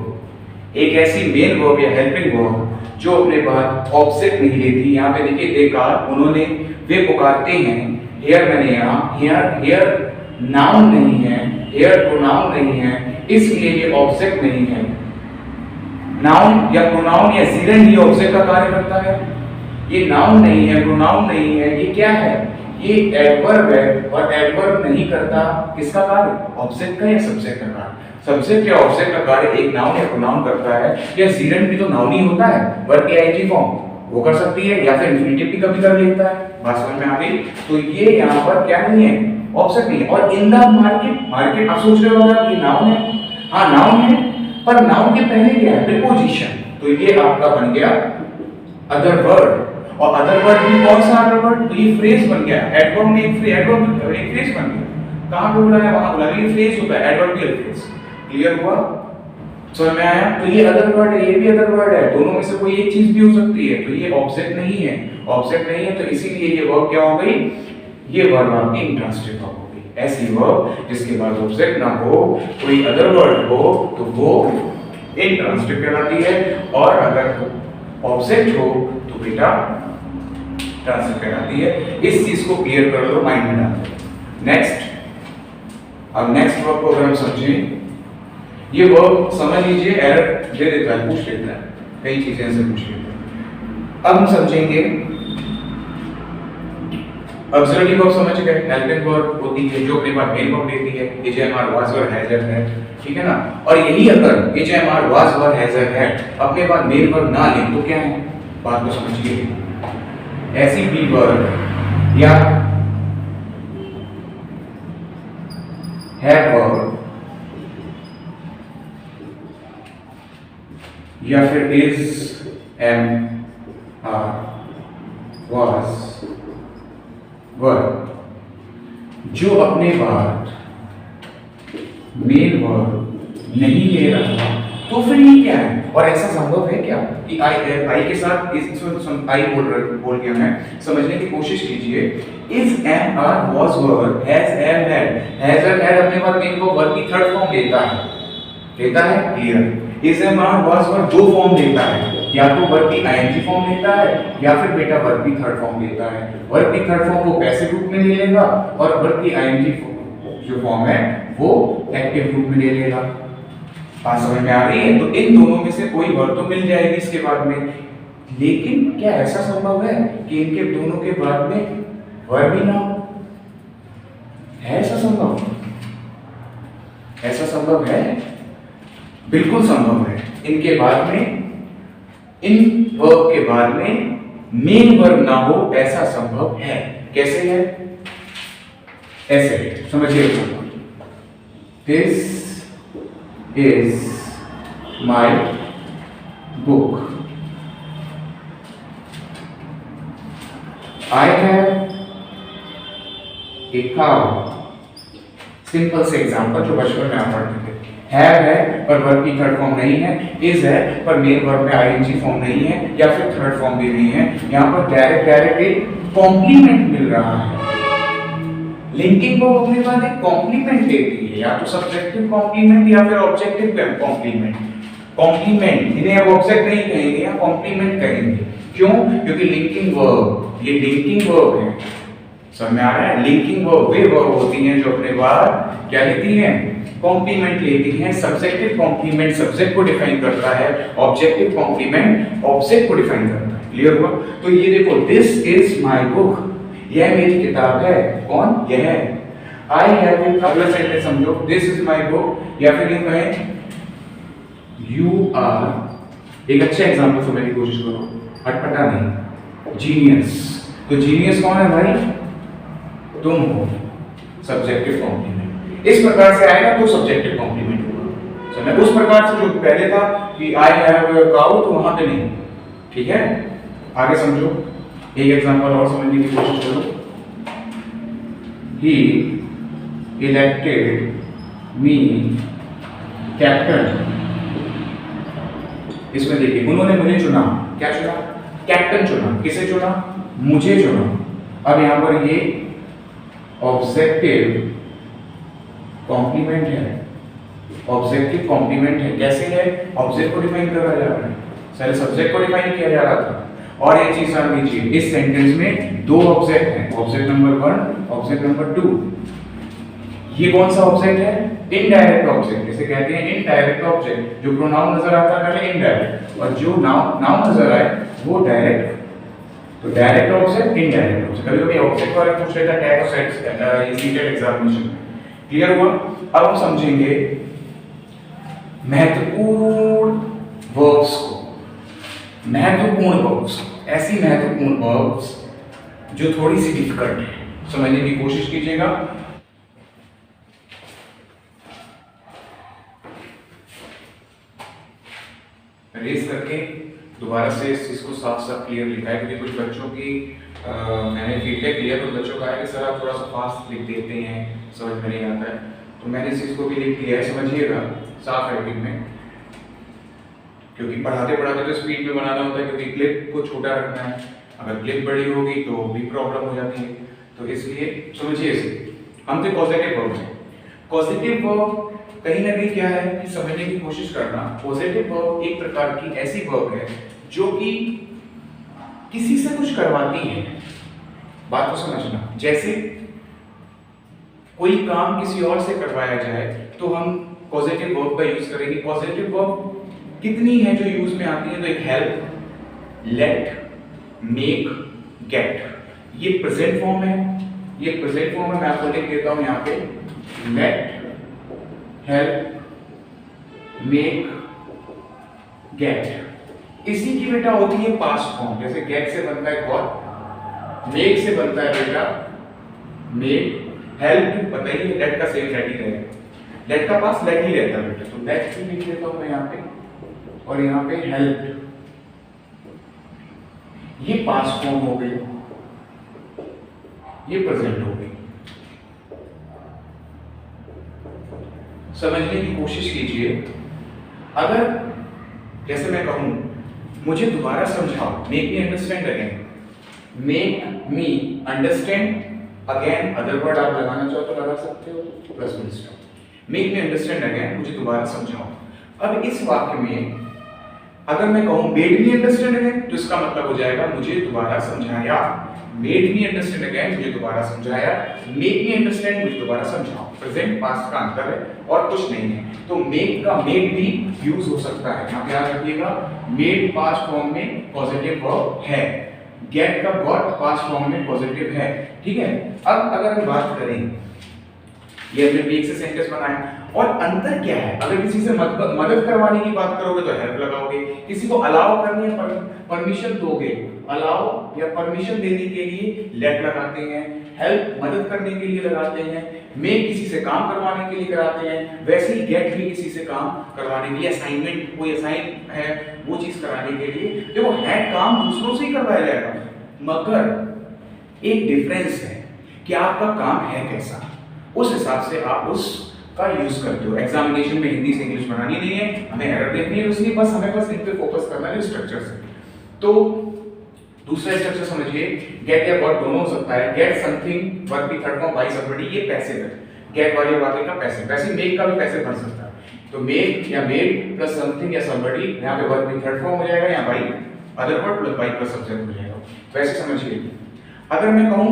एक ऐसी मेन वर्ब या हेल्पिंग वर्ब जो अपने बाद ऑब्जेक्ट नहीं लेती। यहाँ पे देखिए दे कॉल, उन्होंने, वे पुकारते हैं। हियर मैंने यहाँ, हियर नाउन नहीं है, हियर प्रोनाउन नहीं है, इसलिए ये ऑब्जेक्ट नहीं है। नाउन या प्रोनाउन या जीरन ही ऑब्जेक्ट का कार्य करता है। ये नाउन नहीं है, प्रोनाउन नहीं है, ये क्या है? ये एडवर्ब है और एडवर्ब नहीं करता किसका कार्य? ऑब्जेक्ट का या सब्जेक्ट का कार्य। सब्जेक्ट या ऑब्जेक्ट का कार्य एक नाउन या प्रोनाउन करता है, या जीरन भी तो नाउन ही होता है, वर्ब की आईएनजी फॉर्म वो कर सकती है, या फिर इंफिनिटिव भी कभी कर लेता है। बात समझ में आ गई? तो ये यहाँ पर क्या नहीं है, ऑब्जेक्ट नहीं है। और इन द मार्केट, मार्केट आप सोच रहे हो ये नाउन है, हाँ नाउन है, पर नाउन के पहले क्या है, प्रीपोजिशन, तो ये आपका बन गया अदर वर्ड। और अदर वर्ड भी कौन सा अदर वर्ड, तो ये फ्रेज बन गया, एडवर्ब में एक फ्रेज बन गया। कहां पे बोला है, वहां बोला, ये फ्रेज होता है एडवर्बियल फ्रेज। क्लियर हुआ, समझ में आया? तो ये अदर वर्ड है, ये भी अदर वर्ड है, दोनों में से कोई एक चीज भी हो सकती है, तो ये ऑब्जेक्ट नहीं है, ऑब्जेक्ट नहीं है, तो इसीलिए ये वर्ब क्या हो गई, ये वर्ब आपकी इंट्रांसिटिव वर्ब हो गई। ऐसी वर्ब जिसके बाद ऑब्जेक्ट ना हो, कोई अदर वर्ड हो, तो वो इंट्रांसिटिव कहलाती है, और अगर ऑब्जेक्ट हो तो बेटा ट्रांसिटिव कहलाती है। इस चीज को क्लियर कर लो, माइंड में डाल दो। नेक्स्ट, अब नेक्स्ट वर्ब को अगर हम समझें, ये वर्ब समझ लीजिए एरर दे देता है, पूछ लेता है, कई चीजें से पूछ लेता है। अब हम समझेंगे ऑक्सिलरी वर्ब, समझ गए, हेल्पिंग वर्ब होती है जो अपने बाद मेन वर्ब लेती है, is am are was were has है, ठीक है ना। और यही अगर is am are was were has है अपने बाद मेन वर्ब ना ले तो क्या है, बात को समझिए। ऐसी भी वर्ब या हैव वर्ब या फिर is am are was verb जो अपने बाद मेन वर्ब नहीं ले रहा, तो फिर ये क्या है? और ऐसा संभव है क्या कि आई के साथ इसमें आई बोल के मैं समझने की कोशिश कीजिए। Is am are was verb has am had अपने बाद मेन वर्ब की थर्ड फॉर्म लेता है, clear. Is am are was verb दो फॉर्म लेता है, या तो वर्ब की आईएनजी फॉर्म लेता है, या फिर बेटा वर्ब की थर्ड फॉर्म लेता है। वर्ब की थर्ड फॉर्म वो पैसिव रूप में ले लेगा, और वर्ब की आईएनजी जो फॉर्म है वो एक्टिव रूप में ले लेगा। बात समझ में आ रही है? तो इन दोनों में से कोई वर्ब तो मिल जाएगी इसके बाद में, लेकिन क्या ऐसा संभव है कि इनके दोनों के बाद में वर्ब ही ना हो? है ऐसा संभव? ऐसा संभव है, बिल्कुल संभव है। इनके बाद में, इन वर्ब के बाद में मेन वर्ब ना हो, ऐसा संभव है। कैसे है? ऐसे समझिए, this is my book, I have a cow. Simple से एग्जांपल जो बचपन में आप पढ़ते थे। हैव है पर वर्ब की थर्ड फॉर्म नहीं है, इज है पर मेन वर्ब में आईएनजी फॉर्म नहीं है, या फिर थर्ड फॉर्म भी नहीं है। यहाँ पर डायरेक्ट एक कॉम्प्लीमेंट मिल रहा है। लिंकिंग वर्ब अपने बाद एक कॉम्प्लीमेंट देती है, या तो सब्जेक्टिव कॉम्प्लीमेंट या फिर ऑब्जेक्टिव कॉम्प्लीमेंट। कॉम्प्लीमेंट इन्हें अब ऑब्जेक्ट नहीं कहेंगे या कॉम्प्लीमेंट कहेंगे। क्यों? क्योंकि लिंकिंग वर्ब, ये लिंकिंग वर्ब है, समझ में आ रहा है? लिंकिंग वर्ब वे वर्ब होती हैं जो अपने बाद क्या लेती हैं, कॉम्प्लीमेंट लेती हैं। सब्जेक्टिव कॉम्प्लीमेंट सब्जेक्ट को डिफाइन करता है, ऑब्जेक्टिव कॉम्प्लीमेंट ऑब्जेक्ट को डिफाइन करता है। क्लियर हुआ? तो ये देखो, दिस इज माय बुक, यह मेरी किताब है। कौन? यह है। आई हैव ए अगला सेंटेंस समझो, दिस इज माय बुक, या फिर यूं कहें यू आर। एक अच्छा एग्जांपल समझने की कोशिश करो, अटपटा नहीं, जीनियस। तो जीनियस कौन है भाई? तुम हो। सब्जेक्टिव कॉम्प्लीमेंट इस प्रकार से आएगा तो सब्जेक्टिव कॉम्प्लीमेंट होगा। समझ? उस प्रकार से जो पहले था कि आई हैव अ काउ, तो वहां पे नहीं। ठीक है, आगे समझो। एक एग्जांपल और समझने की कोशिश करो। ही इलेक्टेड मी कैप्टन। इसमें देखिए, उन्होंने मुझे चुना। क्या चुना? कैप्टन चुना। किसे चुना? मुझे चुना। अब यहां पर ये ऑब्जेक्टिव कॉम्प्लीमेंट है, ऑब्जेक्टिव कॉम्प्लीमेंट है। कैसे है? ऑब्जेक्ट को डिफाइन करा जा रहा है, पहले सब्जेक्ट को डिफाइन किया जा रहा था। और एक चीज समझ लीजिए, इस सेंटेंस में दो ऑब्जेक्ट हैं, ऑब्जेक्ट नंबर 1, ऑब्जेक्ट नंबर 2। ये कौन सा ऑब्जेक्ट है? इनडायरेक्ट ऑब्जेक्ट, इसे कहते हैं इनडायरेक्ट ऑब्जेक्ट। जो प्रोनाउन नजर आता है पहले इनडायरेक्ट, और जो नाउन नजर आए वो डायरेक्ट। तो डायरेक्ट ऑब्जेक्ट, इनडायरेक्ट ऑब्जेक्ट। कभी-कभी ऑब्जेक्ट वाले पूछ लेता है टैग और सेट सीटेड एग्जामिनेशन में। क्लियर हुआ? अब हम समझेंगे महत्वपूर्ण वर्ब्स को, महत्वपूर्ण वर्ब्स, ऐसी महत्वपूर्ण वर्ब्स जो थोड़ी सी डिफिकल्ट है, समझने की कोशिश कीजिएगा। रेस करके दोबारा से इस चीज को साफ साफ क्लियर लिखा है, क्योंकि कुछ बच्चों की मैंने फीडबैक लिया, कुछ बच्चों का है कि सर आप थोड़ा सा फास्ट लिख देते हैं, समझ में नहीं आता है, तो मैंने इस चीज को भी लिख दिया है, समझिएगा साफ राइटिंग में, क्योंकि पढ़ाते पढ़ाते तो स्पीड में बनाना होता है, क्योंकि क्लिप को छोटा रखना है, अगर क्लिप बड़ी होगी तो भी प्रॉब्लम हो जाती है, तो इसलिए समझिए इसे। हम तो पॉजिटिव वर्ब है, पॉजिटिव वर्ब कहीं ना कहीं क्या है कि समझने की कोशिश करना। पॉजिटिव वर्ब एक प्रकार की ऐसी वर्ब है जो कि किसी से कुछ करवाती है, बात को समझना। जैसे कोई काम किसी और से करवाया जाए तो हम पॉजिटिव वर्ब का यूज करेंगे। पॉजिटिव वर्ब कितनी है जो यूज में आती है, तो एक हेल्प, लेट, मेक, गेट, ये प्रेजेंट फॉर्म है, ये प्रेजेंट फॉर्म है, मैं आपको लिख देता हूं यहाँ पे, लेट, हेल्प, मेक, गेट। इसी की बेटा होती है पास्ट फॉर्म, जैसे गेट से बनता है गॉट, मेक से बनता है बेटा मेक, हेल्प बताइए, लेट का सेम लेट ही रहेगा, लेट का पास लेट ही रहता है बेटा, तो लेट भी लिख देता हूं मैं यहाँ पे, और यहाँ पे हेल्प, ये पास्ट फॉर्म हो गई, ये प्रेजेंट हो गई। समझने की कोशिश कीजिए। अगर जैसे मैं कहूं मुझे दोबारा समझाओ, make me understand again, make me understand again, other word आप लगाना चाहो तो लगा सकते हो, plus full stop, make me understand again, मुझे दोबारा समझाओ। अब इस वाक्य में अगर मैं कहूं मेड मी अंडरस्टैंड अगेन, तो इसका मतलब हो जाएगा मुझे दोबारा समझाया, मेड मी अंडरस्टैंड अगेन, मुझे दोबारा समझाया, मेक मी अंडरस्टैंड, मुझे दोबारा समझाओ। प्रेजेंट पास्ट का अंतर है और कुछ नहीं है। तो मेक का मेड भी यूज हो सकता है, यहां पे याद रखिएगा, मेड पास्ट फॉर्म में पॉजिटिव वर्ब है, गेट का गॉट पास्ट फॉर्म में पॉजिटिव है, ठीक है। अब अगर हम बात करें, ये हमने मेक से सेंटेंस बनाया, और अंतर क्या है, अगर किसी से मदद करवाने की बात करोगे तो हेल्प लगाओगे, किसी को अलाउ करने या परमिशन दोगे, अलाउ या परमिशन देने के लिए लेट लगाते हैं, हेल्प मदद करने के लिए लगाते हैं, मेक किसी से काम करवाने के लिए कराते हैं, वैसे ही गेट भी किसी से काम करवाने के लिए, असाइनमेंट कोई असाइन है वो चीज कराने के लिए, देखो है काम दूसरों से ही करवाया जाएगा, मगर एक डिफरेंस है कि आपका काम है कैसा, उस हिसाब से आप उसका यूज करते हो। एग्जामिनेशन में हिंदी से इंग्लिश बनानी नहीं है, हमें एरर देखनी है, उसकी बस हमें बस इन पे फोकस करना है स्ट्रक्चर से। तो दूसरा स्ट्रक्चर समझिए, गेट या गॉट दोनों हो सकता है, गेट समथिंग वर्ब की थर्ड फॉर्म बाय समबडी, ये पैसिव है, गेट वाली बातें का पैसिव, वैसे मेक का भी पैसिव बन सकता है, तो मेक या मेड प्लस समथिंग या समबडी, यहां पे वर्ब की थर्ड फॉर्म हो जाएगा, या by other word plus by plus subject हो जाएगा। वैसे समझिए, अगर मैं कहूं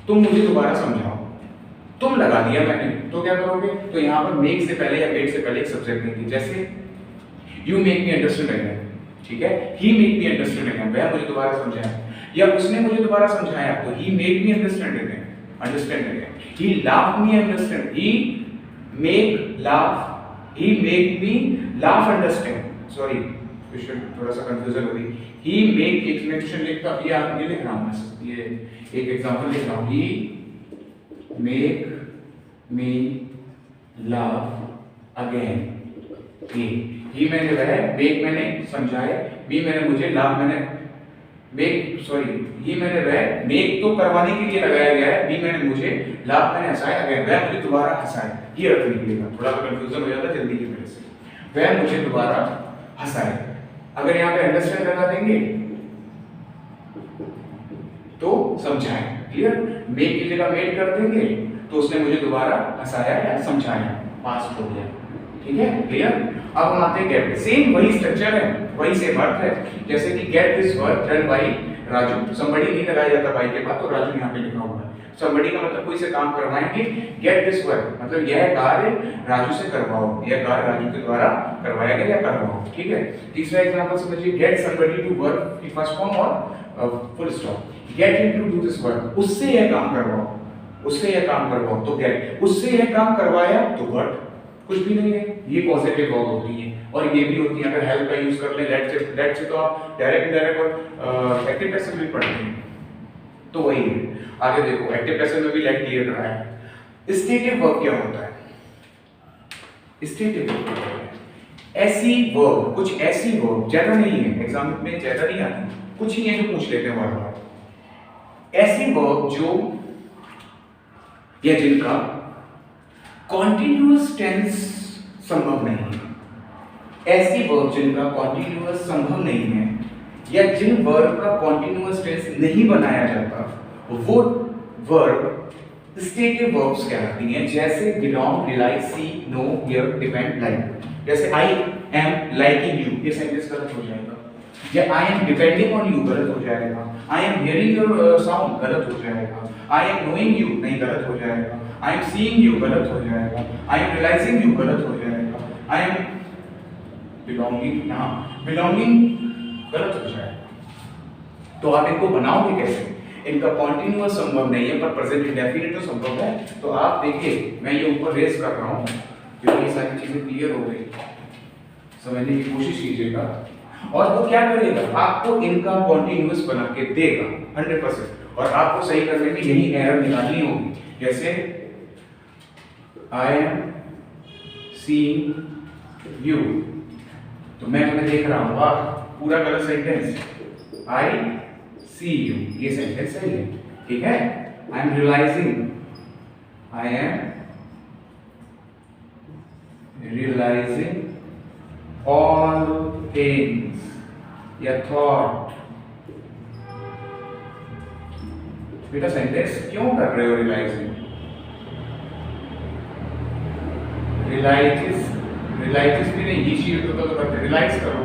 तुम मुझे दोबारा समझाओ, तुम लगा दिया मैंने, तो क्या करोगे, तो यहां पर मेक से पहले या मेड से पहले एक सब्जेक्ट देंगे, जैसे you make me understand again, ठीक है, ही मेक मी अंडरस्टैंड अगेन, वह मुझे दोबारा समझाया, या उसने मुझे दोबारा समझाया, तो he made me understand again, he laugh me understand, he make laugh, he make me laugh understand, sorry थोड़ा सा कंफ्यूजन हो गई, ही मेक एक्सप्लेनेशन लिखता, ये लिख रहा हूं मैं, ये एक एग्जांपल लिख रहा हूं, ही मेक मी लाफ अगेन, ही मैंने वह, मेक मैंने समझाए, मी मैंने मुझे, लाफ मैंने मेक, सॉरी ही मैंने वह, मेक तो करवाने के लिए लगाया गया है, मी मैंने मुझे, लाफ मैंने हंसाया, अगेन वह मुझे दोबारा हंसाया, ये अर्थ निकलेगा, थोड़ा सा कंफ्यूजन हो जाता है जल्दी की वजह से, वह मुझे दोबारा हंसाया। अगर यहाँ पे अंडरस्टैंड लगा देंगे तो समझाए, क्लियर, मेक की जगह मेड कर देंगे तो उसने मुझे दोबारा हंसाया या समझाया, पास्ट हो गया, ठीक है, क्लियर। अब हम आते हैं गेट, सेम वही स्ट्रक्चर है, वही सेम अर्थ है, जैसे कि get this work done by Raju, somebody नहीं लगाया जाता बाई के बाद, तो राजू यहाँ पे लिखा हुआ है, समबडी का मतलब कोई से काम करवाएंगे, गेट दिस वर्क मतलब यह कार्य राजू से करवाओ, यह कार्य राजू के द्वारा करवाया गया या करवाओ, ठीक है। तीसरा एग्जांपल समझिए, गेट समबडी टू वर्क की फर्स्ट फॉर्म और full stop, get him to do this work, उससे यह काम करवाओ, उससे यह काम करवाओ, तो गेट, उससे यह काम करवाया तो वर्क, कुछ भी नहीं है, ये पॉजिटिव वर्ब होती है और ये भी होती है। अगर हेल्प का यूज कर ले लेट से तो आप डायरेक्ट इनडायरेक्ट और एक्टिव पैसिव में पढ़ते हैं, तो वही है। आगे देखो, एक्टिव पैसिव में भी लेट क्लियर करा है। स्टेटिव वर्ब क्या होता है? स्टेटिव वर्ब ऐसी वर्ब, कुछ ऐसी वर्ब, ज्यादा नहीं है, एग्जाम में ज्यादा नहीं आती, कुछ ही है जो पूछ लेते हैं बार बार। ऐसी वर्ब जो या जिनका कॉन्टिन्यूअस टेंस संभव नहीं है। ऐसी वर्ब जिनका कॉन्टिन्यूअस संभव नहीं है या जिन वर्ब का कॉन्टिन्यूअस टेंस नहीं बनाया जाता, वो वर्ब स्टेटिव वर्ब्स कहलाती हैं। जैसे belong, rely, see, know, hear, depend, like. जैसे आई एम लाइकिंग यू, ये सेंटेंस गलत हो जाएगा। या I am depending on you, गलत हो जाएगा। I am hearing your sound, गलत हो जाएगा। आई एम नोइंग यू, नहीं, गलत हो जाएगा। आई एम सीइंग यू, गलत हो जाएगा। आई एम रियलाइजिंग यू, गलत हो जाएगा। आई एम बिलोंगिंग, हाँ, बिलोंगिंग गलत हो जाएगा। तो आप इनको बनाओगे कैसे? इनका कॉन्टिन्यूअस संभव नहीं है, पर प्रेजेंट इंडेफिनिट तो संभव है। तो आप देखिए, मैं ये ऊपर रेस कर रहा हूँ, क्योंकि ये सारी चीजें क्लियर हो गई, समझने की कोशिश कीजिएगा। और वो क्या करेगा? आपको इनका कॉन्टिन्यूअस बना के देगा 100%, और आपको सही करने में यही एरर निकालनी होगी। जैसे आई एम सीइंग यू, तो मैं तुम्हें देख रहा हूँ, वाह, पूरा गलत सेंटेंस। आई सी यू, ये सेंटेंस सही है, ठीक है। I am realising, I am realising all things या thought। बेटा सेंटेंस क्यों कर रहे हो? रियलाइजिस भी नहीं, ये शीट तो करते, रियलाइज करो।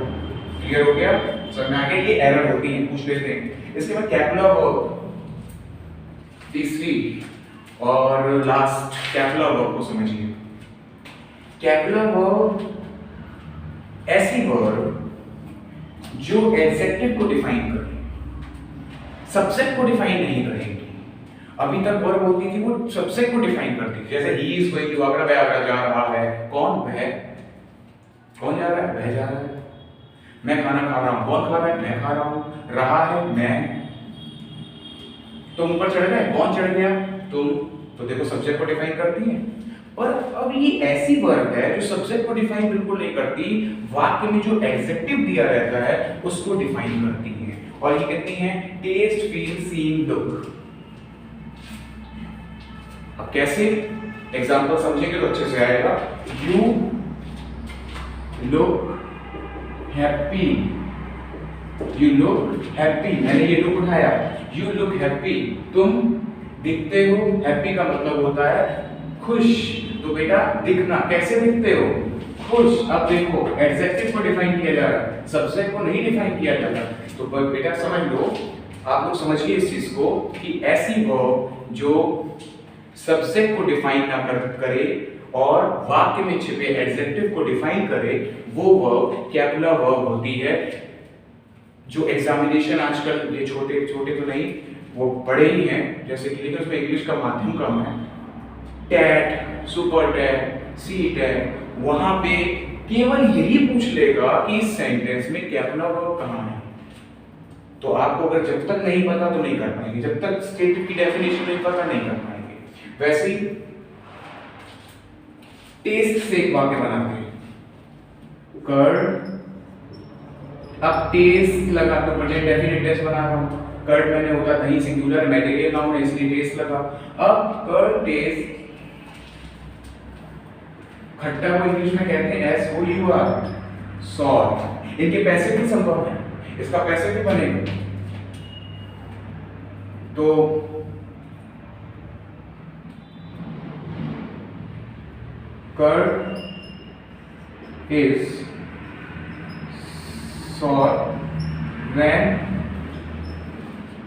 क्लियर हो गया? समझ में आ गया? ये एरर होती है, पूछ लेते हैं। इसके बाद कैपुलर वर्ब, तीसरी और लास्ट कैपुलर वर्ब को समझिए। कैपुलर वर्ब ऐसी वर्ब जो एडजेक्टिव को डिफाइन करे, सब्जेक्ट को डिफाइन नहीं करेगी। अभी तक वर्ब होती थी वो सब्जेक्ट को डिफाइन करती थी। जैसे ही इज गोइंग टू आगरा, वह आगरा जा रहा है। कौन? वह। कौन जा रहा है? वह जा रहा है। मैं खाना खा रहा हूं। कौन खा रहा है? मैं खा रहा हूं। रहा है, मैं। तुम ऊपर चढ़ गए। कौन चढ़ गया? तुम। तो देखो, सब्जेक्ट को डिफाइन करती है। और अब ये ऐसी वर्ब है जो सब्जेक्ट को डिफाइन बिल्कुल नहीं करती, वाक्य में जो एडजेक्टिव दिया रहता है उसको डिफाइन करती है। और ये कहती है टेस्ट, फील, सीन, लुक। अब कैसे? एग्जांपल समझेंगे तो अच्छे से आएगा। You look happy, you look happy, मैंने ये लुक उठाया। यू लुक हैप्पी, तुम दिखते हो। हैप्पी का मतलब होता है खुश। तो बेटा दिखना, कैसे दिखते हो? खुश। अब देखो, एडजेक्टिव को डिफाइन किया जा रहा है, सब्जेक्ट को नहीं डिफाइन किया जा रहा। तो बेटा समझ लो, आप लोग समझिए इस चीज को कि ऐसी वर्ब जो सब्जेक्ट को डिफाइन ना करे और वाक्य में छिपे एडजेक्टिव को डिफाइन करे, वो वर्ब कैपुलर वर्ब होती है। जो एग्जामिनेशन आजकल, ये छोटे छोटे तो नहीं, वो बड़े ही हैं, जैसे कि लेकिन उसमें इंग्लिश का माध्यम कम है, टैट, सुपर टैट, सी टैट, वहां पे केवल यही पूछ लेगा कि इस सेंटेंस में कैपुलर वर्ब कहां है। तो आपको अगर जब तक नहीं पता तो नहीं कर पाएंगे, जब तक स्टेटिव की डेफिनेशन नहीं पता नहीं कर पाएंगे। वैसे ही टेस्ट से एक वाक्य बनाते हैं, कर्ड। अब टेस्ट लगा तो प्रेजेंट डेफिनेट टेस्ट बना रहा हूं। कर्ड मैंने होता दही, सिंगुलर मटेरियल नाउन है, इसलिए टेस्ट लगा। अब कर्ड टेस्ट, खट्टा को इंग्लिश में कहते हैं SOUR, सॉर। इनके पैसे भी संभव है, इसका पैसे भी बनेगा। तो curd is sour when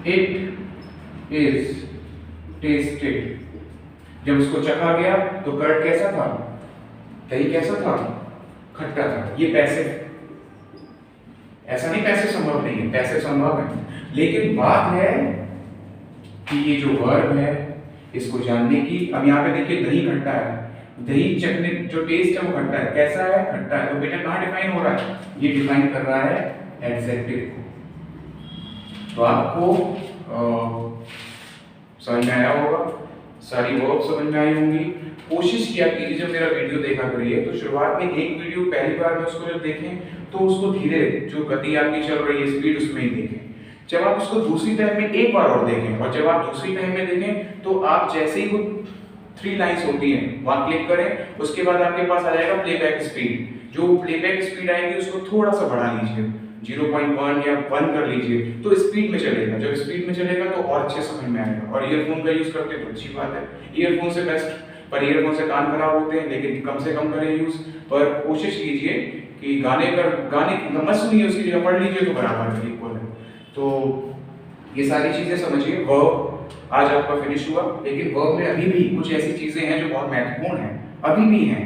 it is tasted. जब उसको चखा गया तो कर्ड कैसा था? दही कैसा था? खट्टा था। ये पैसे, ऐसा नहीं पैसे संभव नहीं है, पैसे संभव है। लेकिन बात है कि ये जो वर्ब है इसको जानने की। अब यहाँ पे देखिए दही खट्टा है, दही चटनी जो टेस्ट है वो खट्टा है, कैसा है? खट्टा है। तो बेटा कहाँ डिफाइन हो रहा है? ये डिफाइन कर रहा है एडजेक्टिव को। तो आपको समझ में आया होगा, सारी वर्ब समझ में आई होंगी। कोशिश किया कीजिए जब मेरा वीडियो देखा करिए तो शुरुआत में एक वीडियो पहली बार में उसको जब देखें तो उसको धीरे, जो गति आपकी चल रही है स्पीड, उसमें ही देखें। जब आप उसको दूसरी टाइम में एक बार और देखें, और जब आप दूसरी टाइम में देखें तो आप जैसे ही वो 3 लाइंस होती हैं वहां क्लिक करें, उसके बाद आपके पास आ जाएगा प्लेबैक स्पीड। जो प्लेबैक स्पीड आएगी उसको थोड़ा सा बढ़ा लीजिए, 0.1 या 1 कर लीजिए, तो स्पीड में चलेगा। जब स्पीड में चलेगा तो और अच्छे समझ में आएगा। और ईयरफोन का यूज करते हैं तो अच्छी बात है, ईयरफोन से बेस्ट, पर ईयरफोन से कान खराब होते हैं, लेकिन कम से कम करें यूज। पर कोशिश कीजिए कि गाने मत सुनिए, उसकी जगह पढ़ लीजिए तो बराबर इक्वल है। तो ये सारी चीजें समझिए। वर्ब आज आपका फिनिश हुआ, लेकिन वर्ब में अभी भी कुछ ऐसी चीजें हैं जो बहुत महत्वपूर्ण हैं, अभी भी हैं,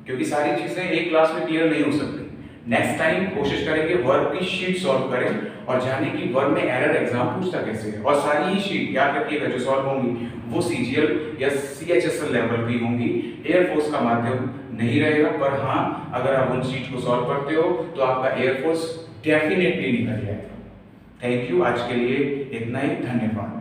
क्योंकि सारी चीजें एक क्लास में क्लियर नहीं हो सकती। नेक्स्ट टाइम कोशिश करेंगे वर्ब की शीट सॉल्व करें और जाने कि वर्ब में एरर एग्जाम पूछता कैसे है। और सारी ही शीट याद रखिएगा जो सॉल्व होंगी वो CGL या CHSL लेवल की होंगी, एयरफोर्स का माध्यम नहीं रहेगा। पर हाँ, अगर आप उन शीट को सॉल्व करते हो तो आपका एयरफोर्स डेफिनेटली निकल जाएगा। थैंक यू, आज के लिए इतना ही, धन्यवाद।